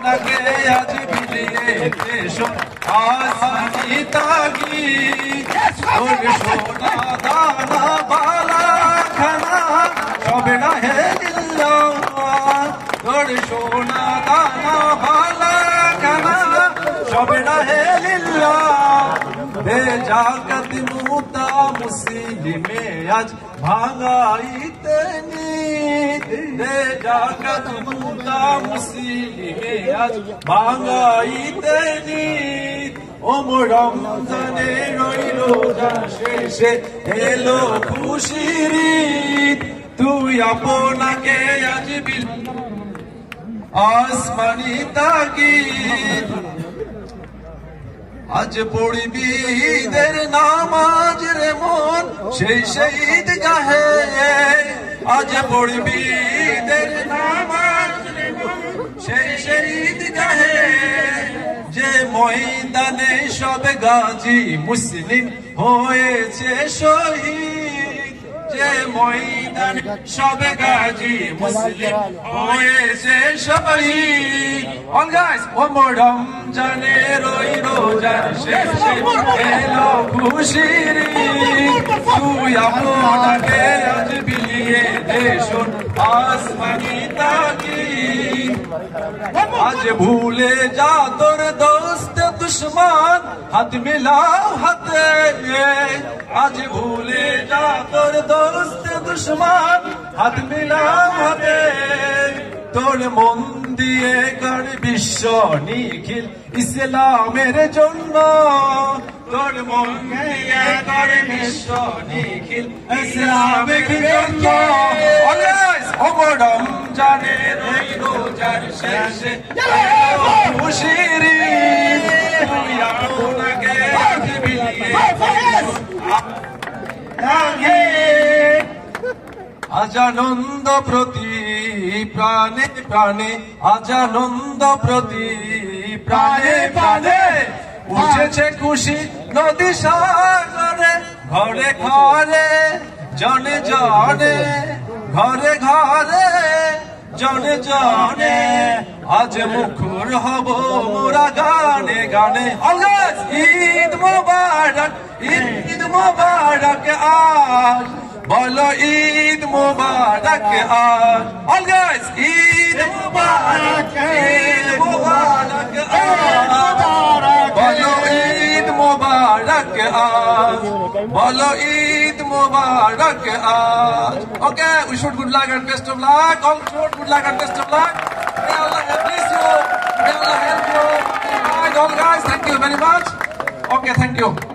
আপনাকে আজ বিলিয়ে এসো আসমানি তাগিদ তোর সোনা দানা বালা খানা সবে রাহে লিল্লাহ তোর সোনা দানা বালা খানা সবে রাহে লিল্লাহ বেজাগত মুতা মুসলিমে আজ ভাঙাইতে নিত বেজাগত মুতা মুসলিমে আজ ভাঙাইতে নিত ওমর রমজানে রইল শেষে এলো খুশির ঈদ তুই আপনাকে আজ বিল আসমানি তাগিদ আজ পড়বি ঈদের নামাজ রে মন সেই শহীদ গাহে আজ পড়বি ঈদের নামাজ রে মন সেই শহীদ গাহে যে ময়দানে সব গাজী মুসলিম হয়েছে শহীদ যে ময়দানে সব গাজী মুসলিম হয়েছে শহীদ All guys, one more রমজানে রই রোজার শেষে এলো খুশির ঈদ তুই আপনাকে আজ বিলিয়ে দে শোন আসমানি তাগিদ আজ ভুলে যা তোর দোস্ত দুশ্মন হাত মিলাও হাতে আজ ভুলে যা তোর দোস্ত দুশ্মন হাত মিলাও হাতে তোর মন দিয়ে কর বিশ্ব নিখিল ইসলামের জন্য তোর মন দিয়ে কর বিশ্ব নিখিল ইসলামের জন্য ওমর রমজানে রই রোজার শেষে খুশির ঈদ তুই আপনাকে আজ বিলিয়ে আজ আনন্দ প্রতি প্রাণে প্রাণে আজ আনন্দ প্রতি প্রাণে প্রাণে উঠেছে খুশি নদী সাগরে ঘরে ঘরে জনে জনে ঘরে ঘরে জনে জনে আজ মুখর হব মোরা গানে গানে ঈদ মোবারক ঈদ মোবারক আজ বলো ঈদ মোবারক আজ All guys, ঈদ মোবারক ঈদ মোবারক আজ বলো ঈদ মোবারক আজ বলো ঈদ মোবারক আজ Okay, we should good luck and best of luck. All should good luck and best of luck. May Allah bless you. May Allah help you. All right, all guys, thank you very much. Okay, thank you.